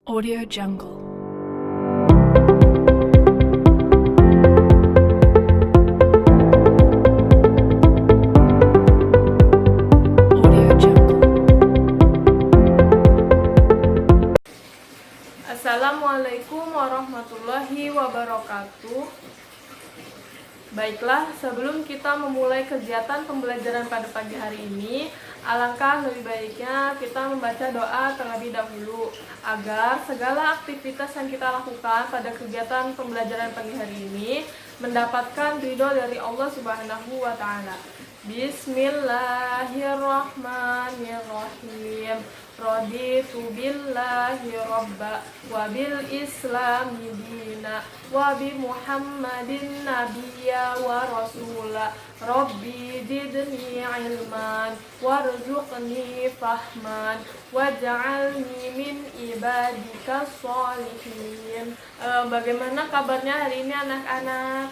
Audio Jungle. Audio Jungle. Assalamualaikum warahmatullahi wabarakatuh. Baiklah, sebelum kita memulai kegiatan pembelajaran pada pagi hari ini, alangkah lebih baiknya kita membaca doa terlebih dahulu agar segala aktivitas yang kita lakukan pada kegiatan pembelajaran pagi hari ini mendapatkan ridho dari Allah Subhanahu wa Ta'ala. Bismillahirrahmanirrahim. Raditu billahi robba wa bil islami dina wa bi muhammadin nabiyya wa rasula rabbi zidni ilman warzuqni fahman waj'alni min ibadika sholihin. Bagaimana kabarnya hari ini anak-anak?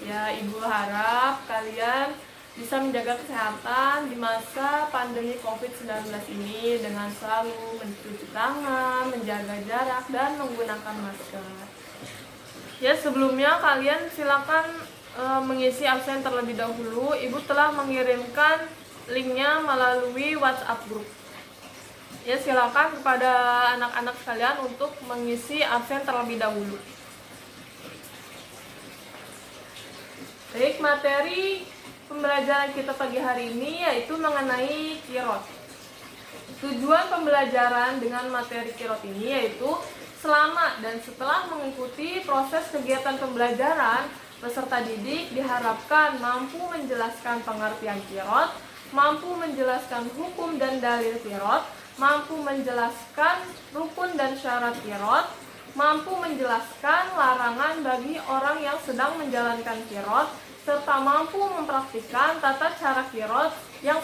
Ya, Ibu harap kalian bisa menjaga kesehatan di masa pandemi COVID-19 ini dengan selalu mencuci tangan, menjaga jarak, dan menggunakan masker. Ya, sebelumnya kalian silakan mengisi absen terlebih dahulu. Ibu telah mengirimkan linknya melalui WhatsApp group. Ya, silakan kepada anak-anak sekalian untuk mengisi absen terlebih dahulu. Baik, materi pembelajaran kita pagi hari ini yaitu mengenai kirot. Tujuan pembelajaran dengan materi kirot ini yaitu selama dan setelah mengikuti proses kegiatan pembelajaran, peserta didik diharapkan mampu menjelaskan pengertian kirot, mampu menjelaskan hukum dan dalil kirot, mampu menjelaskan rukun dan syarat kirot, mampu menjelaskan larangan bagi orang yang sedang menjalankan kirot, serta mampu mempraktikkan tata cara kirot yang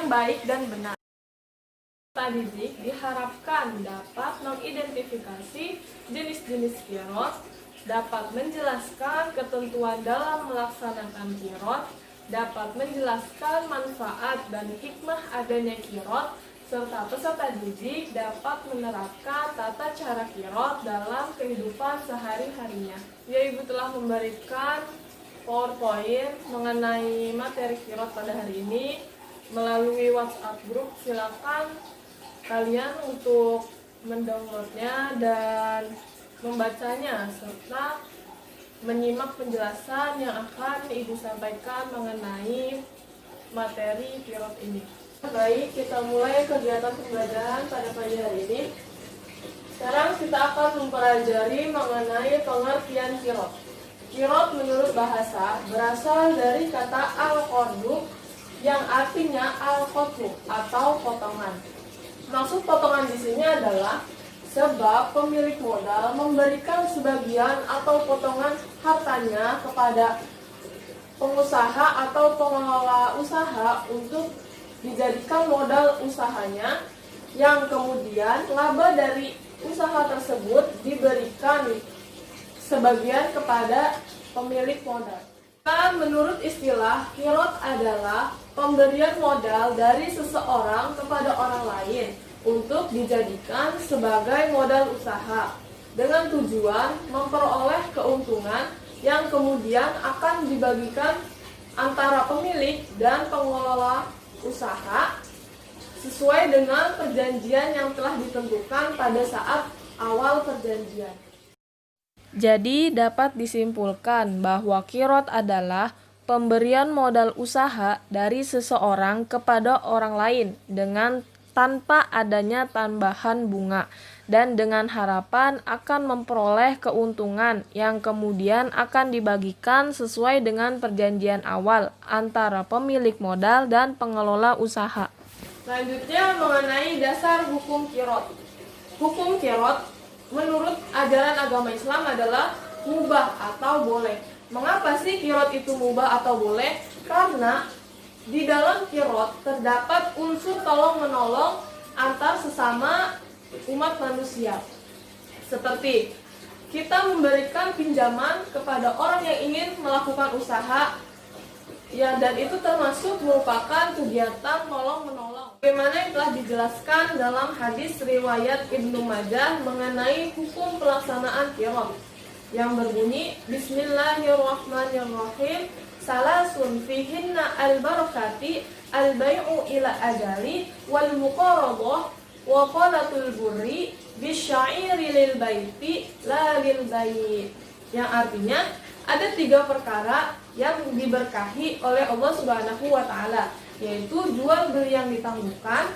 baik dan benar. Peserta didik diharapkan dapat mengidentifikasi jenis-jenis kirot, dapat menjelaskan ketentuan dalam melaksanakan kirot, dapat menjelaskan manfaat dan hikmah adanya kirot, serta peserta didik dapat menerapkan tata cara kirot dalam kehidupan sehari-harinya. Ya, Ibu telah memberikan PowerPoint mengenai materi kirot pada hari ini melalui WhatsApp group. Silakan kalian untuk mendownloadnya dan membacanya serta menyimak penjelasan yang akan Ibu sampaikan mengenai materi kirot ini. Baik, kita mulai kegiatan pembelajaran pada pagi hari ini. Sekarang kita akan mempelajari mengenai pengertian kirot. Kirot menurut bahasa berasal dari kata al-qordu yang artinya al-qotlu atau potongan. Maksud potongan di sini adalah sebab pemilik modal memberikan sebagian atau potongan hartanya kepada pengusaha atau pengelola usaha untuk dijadikan modal usahanya, yang kemudian laba dari usaha tersebut diberikan sebagian kepada pemilik modal. Menurut istilah, kirot adalah pemberian modal dari seseorang kepada orang lain untuk dijadikan sebagai modal usaha dengan tujuan memperoleh keuntungan yang kemudian akan dibagikan antara pemilik dan pengelola usaha sesuai dengan perjanjian yang telah ditentukan pada saat awal perjanjian. Jadi dapat disimpulkan bahwa kirot adalah pemberian modal usaha dari seseorang kepada orang lain dengan tanpa adanya tambahan bunga dan dengan harapan akan memperoleh keuntungan yang kemudian akan dibagikan sesuai dengan perjanjian awal antara pemilik modal dan pengelola usaha. Selanjutnya mengenai dasar hukum kirot. Hukum kirot menurut ajaran agama Islam adalah mubah atau boleh. Mengapa sih kirot itu mubah atau boleh? Karena di dalam kirot terdapat unsur tolong-menolong antar sesama umat manusia. Seperti kita memberikan pinjaman kepada orang yang ingin melakukan usaha, ya, dan itu termasuk merupakan kegiatan tolong-menolong. Bagaimana yang telah dijelaskan dalam hadis riwayat Ibnu Majah mengenai hukum pelaksanaan qirot yang berbunyi Bismillahirrahmanirrahim, salasun fihinna al-barakati al-bai'u ila ajali wal muqaradah wa qalatul burri bisya'iri lil baiti la lil bait. Yang artinya ada 3 perkara yang diberkahi oleh Allah Subhanahu wa taala, yaitu jual beli yang ditangguhkan,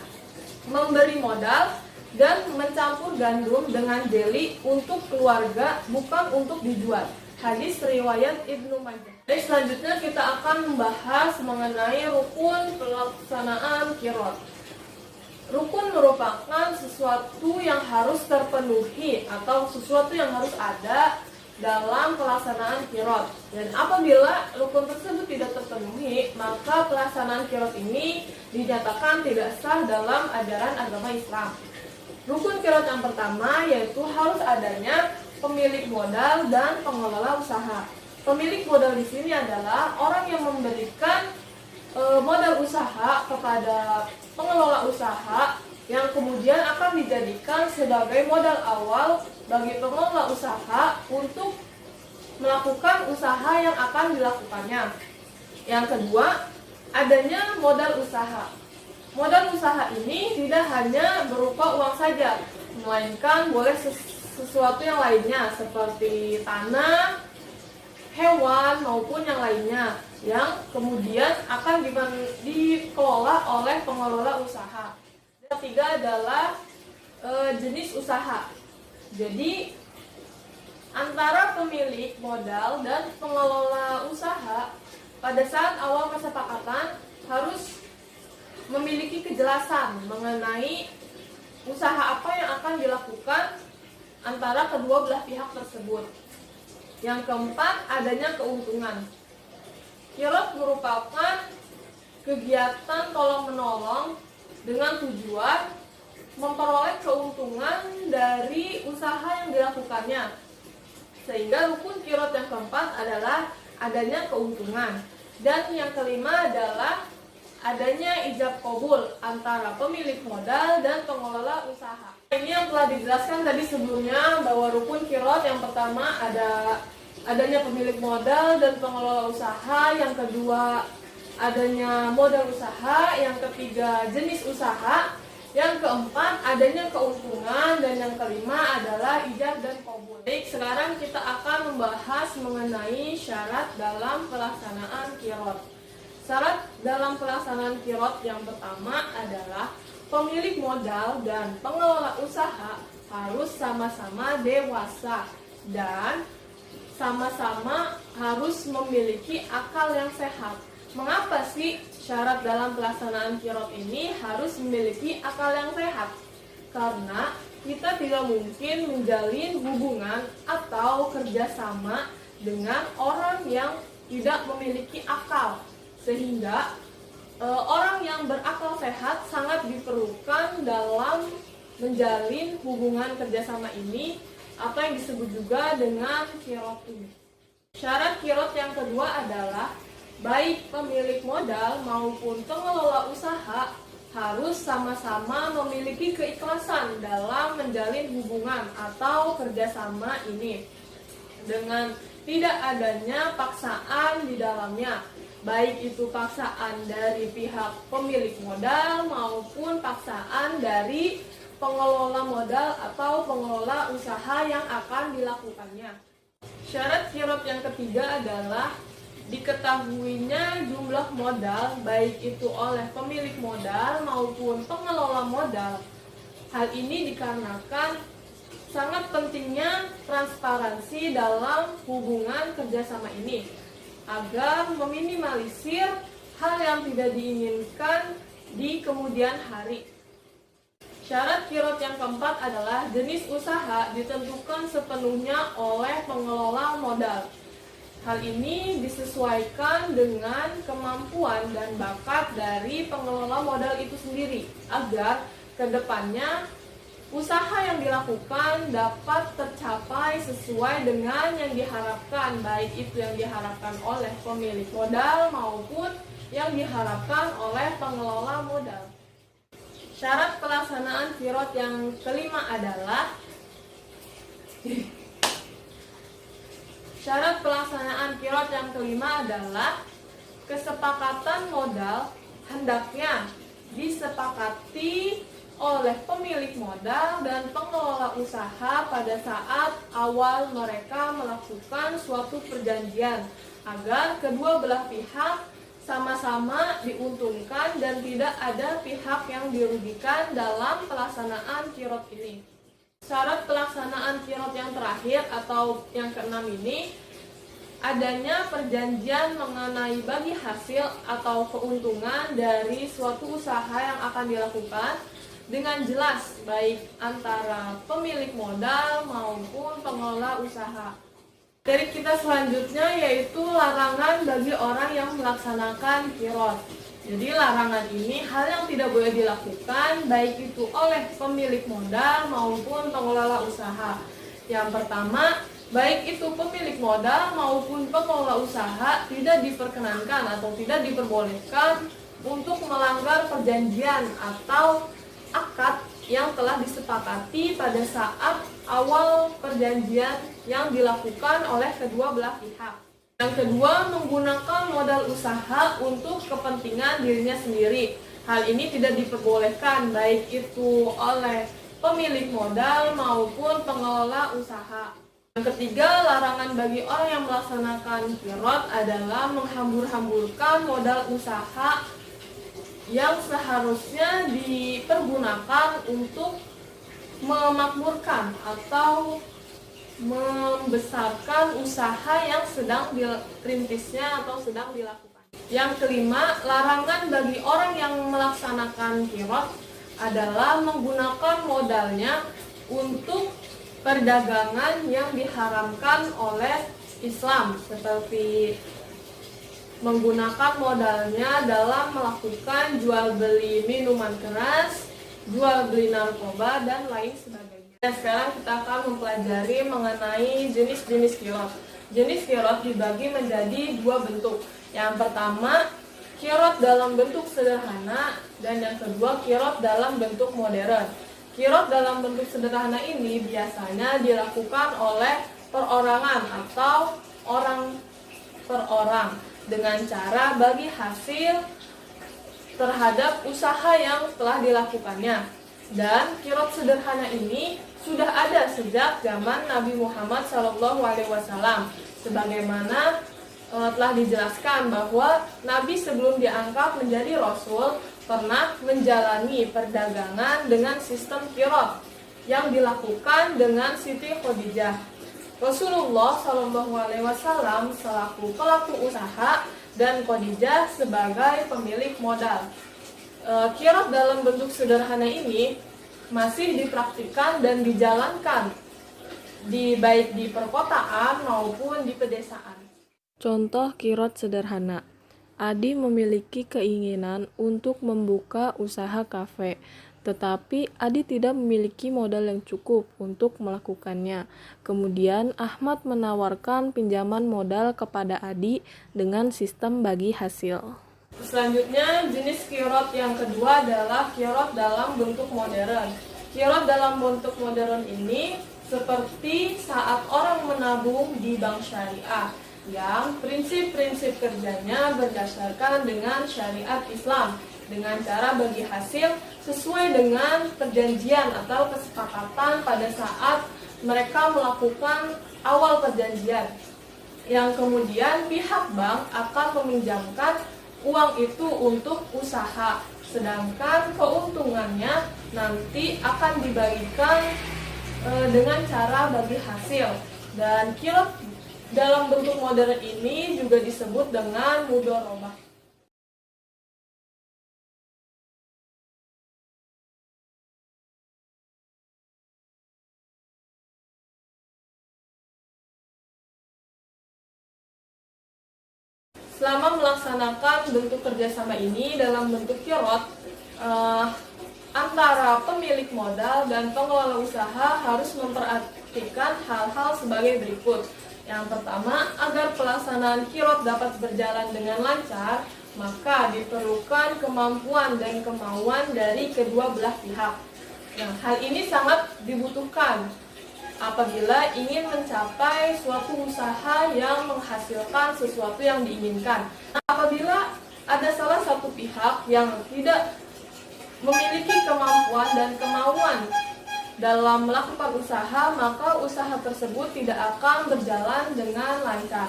memberi modal, dan mencampur gandum dengan jeli untuk keluarga, bukan untuk dijual. Hadis riwayat Ibnu Majah. Selanjutnya kita akan membahas mengenai rukun pelaksanaan qirot. Rukun merupakan sesuatu yang harus terpenuhi atau sesuatu yang harus ada dalam pelaksanaan qirot. Dan apabila rukun tersebut tidak terpenuhi, maka pelaksanaan qirot ini dinyatakan tidak sah dalam ajaran agama Islam. Rukun qirot yang pertama yaitu harus adanya pemilik modal dan pengelola usaha. Pemilik modal di sini adalah orang yang memberikan modal usaha kepada pengelola usaha yang kemudian akan dijadikan sebagai modal awal bagi pengelola usaha untuk melakukan usaha yang akan dilakukannya. Yang kedua, adanya modal usaha. Modal usaha ini tidak hanya berupa uang saja, melainkan boleh sesuatu yang lainnya seperti tanah, hewan, maupun yang lainnya yang kemudian akan dikelola oleh pengelola usaha. Yang ketiga adalah jenis usaha. Jadi antara pemilik modal dan pengelola usaha pada saat awal kesepakatan harus memiliki kejelasan mengenai usaha apa yang akan dilakukan antara kedua belah pihak tersebut. Yang keempat, adanya keuntungan. Qirot merupakan kegiatan tolong-menolong dengan tujuan memperoleh keuntungan dari usaha yang dilakukannya. Sehingga rukun qirot yang keempat adalah adanya keuntungan. Dan yang kelima adalah adanya ijab qabul antara pemilik modal dan pengelola usaha. Ini yang telah dijelaskan tadi sebelumnya bahwa rukun qirot yang pertama adanya pemilik modal dan pengelola usaha, yang kedua adanya modal usaha, yang ketiga jenis usaha, yang keempat adanya keuntungan, dan yang kelima adalah ijab dan qabul. Baik, sekarang kita akan membahas mengenai syarat dalam pelaksanaan qirot. Syarat dalam pelaksanaan qirot yang pertama adalah pemilik modal dan pengelola usaha harus sama-sama dewasa dan sama-sama harus memiliki akal yang sehat. Mengapa sih syarat dalam pelaksanaan qirot ini harus memiliki akal yang sehat? Karena kita tidak mungkin menjalin hubungan atau kerjasama dengan orang yang tidak memiliki akal. Sehingga orang yang berakal sehat sangat diperlukan dalam menjalin hubungan kerjasama ini, atau yang disebut juga dengan qirot ini. Syarat qirot yang kedua adalah baik pemilik modal maupun pengelola usaha harus sama-sama memiliki keikhlasan dalam menjalin hubungan atau kerjasama ini dengan tidak adanya paksaan di dalamnya, baik itu paksaan dari pihak pemilik modal maupun paksaan dari pengelola modal atau pengelola usaha yang akan dilakukannya. Syarat qirot yang ketiga adalah diketahuinya jumlah modal baik itu oleh pemilik modal maupun pengelola modal. Hal ini dikarenakan sangat pentingnya transparansi dalam hubungan kerjasama ini agar meminimalisir hal yang tidak diinginkan di kemudian hari. Syarat qirot yang keempat adalah jenis usaha ditentukan sepenuhnya oleh pengelola modal. Hal ini disesuaikan dengan kemampuan dan bakat dari pengelola modal itu sendiri agar kedepannya usaha yang dilakukan dapat tercapai sesuai dengan yang diharapkan, baik itu yang diharapkan oleh pemilik modal maupun yang diharapkan oleh pengelola modal. Syarat pelaksanaan kirot yang kelima adalah kesepakatan modal hendaknya disepakati oleh pemilik modal dan pengelola usaha pada saat awal mereka melakukan suatu perjanjian agar kedua belah pihak sama-sama diuntungkan dan tidak ada pihak yang dirugikan dalam pelaksanaan kirot ini. Syarat pelaksanaan kirot yang terakhir atau yang keenam ini adanya perjanjian mengenai bagi hasil atau keuntungan dari suatu usaha yang akan dilakukan dengan jelas baik antara pemilik modal maupun pengelola usaha. Dari kita selanjutnya yaitu larangan bagi orang yang melaksanakan kirot. Jadi larangan ini hal yang tidak boleh dilakukan baik itu oleh pemilik modal maupun pengelola usaha. Yang pertama, baik itu pemilik modal maupun pengelola usaha tidak diperkenankan atau tidak diperbolehkan untuk melanggar perjanjian atau akad yang telah disepakati pada saat awal perjanjian yang dilakukan oleh kedua belah pihak. Yang kedua, menggunakan modal usaha untuk kepentingan dirinya sendiri. Hal ini tidak diperbolehkan baik itu oleh pemilik modal maupun pengelola usaha. Yang ketiga, larangan bagi orang yang melaksanakan kirot adalah menghambur-hamburkan modal usaha yang seharusnya dipergunakan untuk memakmurkan atau membesarkan usaha yang sedang dirintisnya atau sedang dilakukan. Yang kelima, larangan bagi orang yang melaksanakan kirot adalah menggunakan modalnya untuk perdagangan yang diharamkan oleh Islam, seperti menggunakan modalnya dalam melakukan jual beli minuman keras, jual beli narkoba, dan lain sebagainya. Dan sekarang kita akan mempelajari mengenai jenis-jenis kirot. Jenis kirot dibagi menjadi dua bentuk. Yang pertama, kirot dalam bentuk sederhana, dan yang kedua, kirot dalam bentuk modern. Kirot dalam bentuk sederhana ini biasanya dilakukan oleh perorangan atau orang per orang dengan cara bagi hasil terhadap usaha yang telah dilakukannya. Dan kirot sederhana ini sudah ada sejak zaman Nabi Muhammad SAW, sebagaimana telah dijelaskan bahwa Nabi sebelum diangkat menjadi Rasul pernah menjalani perdagangan dengan sistem kirot yang dilakukan dengan Siti Khadijah. Rasulullah SAW selaku pelaku usaha dan Khadijah sebagai pemilik modal. Kirot dalam bentuk sederhana ini masih dipraktikkan dan dijalankan baik di perkotaan maupun di pedesaan. Contoh kirot sederhana. Adi memiliki keinginan untuk membuka usaha kafe, tetapi Adi tidak memiliki modal yang cukup untuk melakukannya. Kemudian Ahmad menawarkan pinjaman modal kepada Adi dengan sistem bagi hasil. Selanjutnya, jenis kirot yang kedua adalah kirot dalam bentuk modern. Kirot dalam bentuk modern ini seperti saat orang menabung di bank syariah, yang prinsip-prinsip kerjanya berdasarkan dengan syariat Islam dengan cara bagi hasil sesuai dengan perjanjian atau kesepakatan pada saat mereka melakukan awal perjanjian, yang kemudian pihak bank akan meminjamkan uang itu untuk usaha, sedangkan keuntungannya nanti akan dibagikan dengan cara bagi hasil. Dan kirot dalam bentuk modern ini juga disebut dengan mudharabah. Selama melaksanakan bentuk kerjasama ini dalam bentuk kirot, antara pemilik modal dan pengelola usaha harus memperhatikan hal-hal sebagai berikut. Yang pertama, agar pelaksanaan kirot dapat berjalan dengan lancar, maka diperlukan kemampuan dan kemauan dari kedua belah pihak. Nah, hal ini sangat dibutuhkan apabila ingin mencapai suatu usaha yang menghasilkan sesuatu yang diinginkan. Nah, apabila ada salah satu pihak yang tidak memiliki kemampuan dan kemauan dalam melakukan usaha, maka usaha tersebut tidak akan berjalan dengan lancar.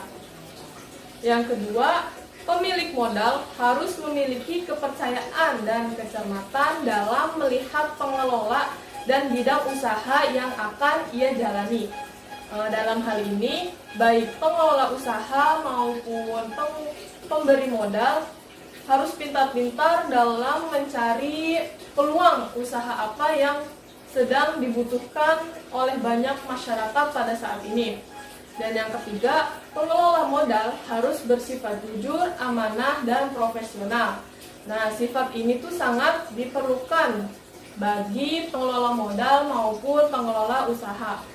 Yang kedua, pemilik modal harus memiliki kepercayaan dan kecermatan dalam melihat pengelola dan bidang usaha yang akan ia jalani. Dalam hal ini, baik pengelola usaha maupun pemberi modal harus pintar-pintar dalam mencari peluang usaha apa yang sedang dibutuhkan oleh banyak masyarakat pada saat ini. Dan yang ketiga, pengelola modal harus bersifat jujur, amanah, dan profesional. Nah, sifat ini tuh sangat diperlukan bagi pengelola modal maupun pengelola usaha.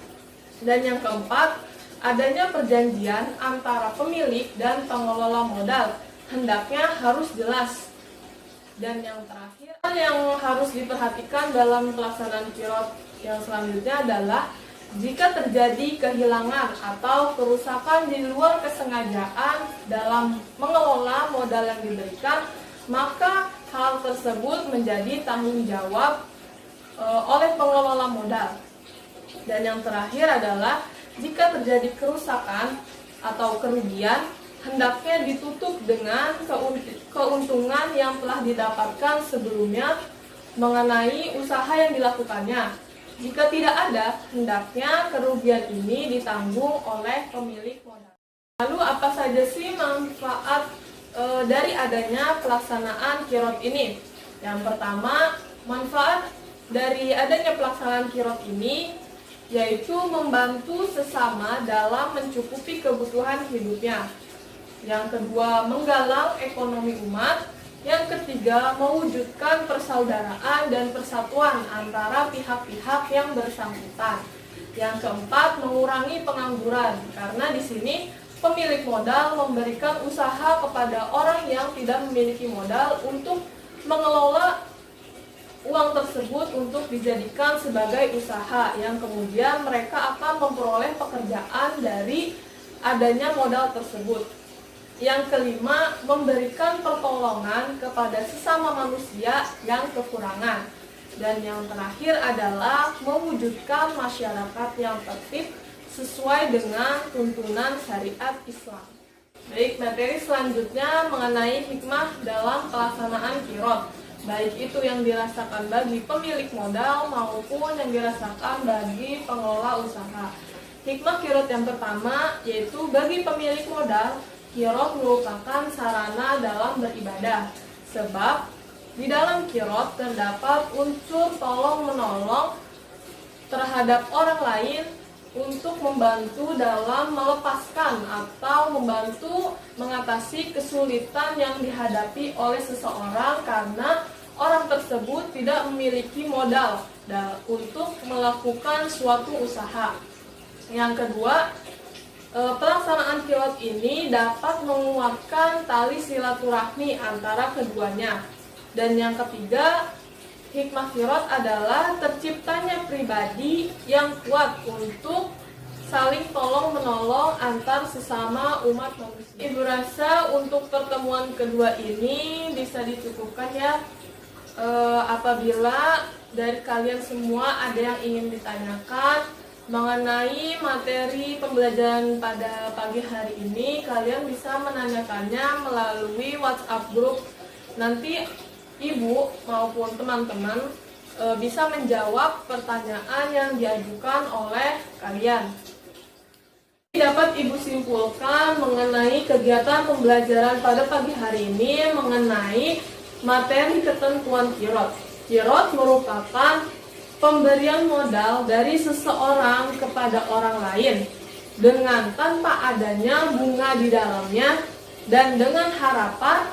Dan yang keempat, adanya perjanjian antara pemilik dan pengelola modal hendaknya harus jelas. Dan yang terakhir, hal yang harus diperhatikan dalam pelaksanaan kirot yang selanjutnya adalah jika terjadi kehilangan atau kerusakan di luar kesengajaan dalam mengelola modal yang diberikan, maka hal tersebut menjadi tanggung jawab oleh pengelola modal. Dan yang terakhir adalah jika terjadi kerusakan atau kerugian, hendaknya ditutup dengan keuntungan yang telah didapatkan sebelumnya mengenai usaha yang dilakukannya. Jika tidak ada, hendaknya kerugian ini ditanggung oleh pemilik modal. Lalu apa saja sih manfaat dari adanya pelaksanaan kirot ini? Yang pertama, manfaat dari adanya pelaksanaan kirot ini yaitu membantu sesama dalam mencukupi kebutuhan hidupnya. Yang kedua, menggalang ekonomi umat. Yang ketiga, mewujudkan persaudaraan dan persatuan antara pihak-pihak yang bersangkutan. Yang keempat, mengurangi pengangguran, karena di sini pemilik modal memberikan usaha kepada orang yang tidak memiliki modal untuk mengelola uang tersebut untuk dijadikan sebagai usaha, yang kemudian mereka akan memperoleh pekerjaan dari adanya modal tersebut. Yang kelima, memberikan pertolongan kepada sesama manusia yang kekurangan. Dan yang terakhir adalah mewujudkan masyarakat yang tertib sesuai dengan tuntunan syariat Islam. Baik, materi selanjutnya mengenai hikmah dalam pelaksanaan kirot, baik itu yang dirasakan bagi pemilik modal maupun yang dirasakan bagi pengelola usaha. Hikmah kirot yang pertama yaitu bagi pemilik modal, kirot merupakan sarana dalam beribadah, sebab di dalam kirot terdapat unsur tolong-menolong terhadap orang lain untuk membantu dalam melepaskan atau membantu mengatasi kesulitan yang dihadapi oleh seseorang karena orang tersebut tidak memiliki modal untuk melakukan suatu usaha. Yang kedua, pelaksanaan kirot ini dapat menguatkan tali silaturahmi antara keduanya. Dan yang ketiga, hikmah kirot adalah terciptanya pribadi yang kuat untuk saling tolong-menolong antar sesama umat manusia. Ibu rasa untuk pertemuan kedua ini bisa dicukupkan ya. Apabila dari kalian semua ada yang ingin ditanyakan mengenai materi pembelajaran pada pagi hari ini, kalian bisa menanyakannya melalui WhatsApp grup. Nanti ibu maupun teman-teman bisa menjawab pertanyaan yang diajukan oleh kalian. Dapat ibu simpulkan mengenai kegiatan pembelajaran pada pagi hari ini mengenai materi ketentuan kirot. Kirot merupakan pemberian modal dari seseorang kepada orang lain dengan tanpa adanya bunga di dalamnya dan dengan harapan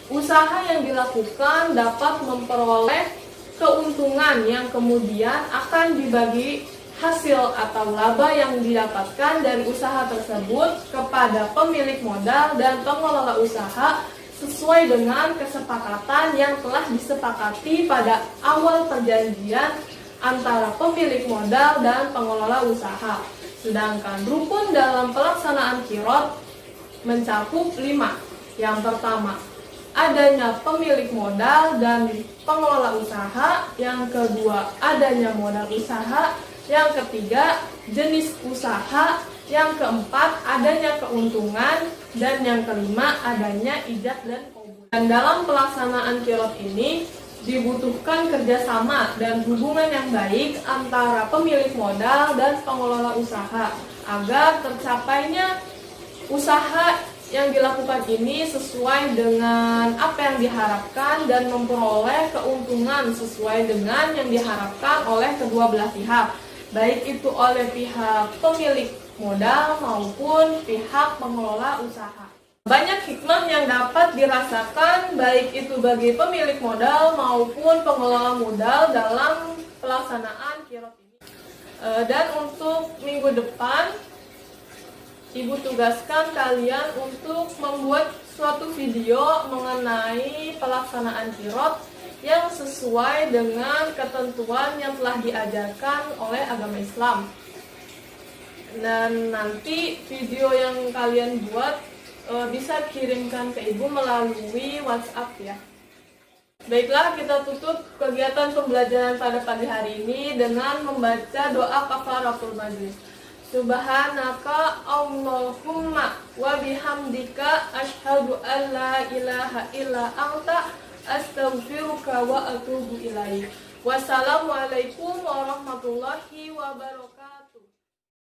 usaha yang dilakukan dapat memperoleh keuntungan yang kemudian akan dibagi hasil atau laba yang didapatkan dari usaha tersebut kepada pemilik modal dan pengelola usaha sesuai dengan kesepakatan yang telah disepakati pada awal perjanjian antara pemilik modal dan pengelola usaha. Sedangkan rukun dalam pelaksanaan qirot mencakup 5. Yang pertama, adanya pemilik modal dan pengelola usaha. Yang kedua, adanya modal usaha. Yang ketiga, jenis usaha. Yang keempat, adanya keuntungan. Dan yang kelima, adanya ijab dan qabul. Dan dalam pelaksanaan qirot ini dibutuhkan kerjasama dan hubungan yang baik antara pemilik modal dan pengelola usaha agar tercapainya usaha yang dilakukan ini sesuai dengan apa yang diharapkan dan memperoleh keuntungan sesuai dengan yang diharapkan oleh kedua belah pihak, baik itu oleh pihak pemilik modal maupun pihak pengelola usaha. Banyak hikmah yang dapat dirasakan baik itu bagi pemilik modal maupun pengelola modal dalam pelaksanaan qirot ini. Dan untuk minggu depan, Ibu tugaskan kalian untuk membuat suatu video mengenai pelaksanaan qirot yang sesuai dengan ketentuan yang telah diajarkan oleh agama Islam. Dan nanti video yang kalian buat bisa kirimkan ke Ibu melalui WhatsApp ya. Baiklah, kita tutup kegiatan pembelajaran pada pagi hari ini dengan membaca doa kafaratul majlis. Subhanaka Allahumma wa bihamdika asyhadu an la ilaha illa anta astaghfiruka wa atubu ilaik. Wassalamualaikum warahmatullahi wabarakatuh.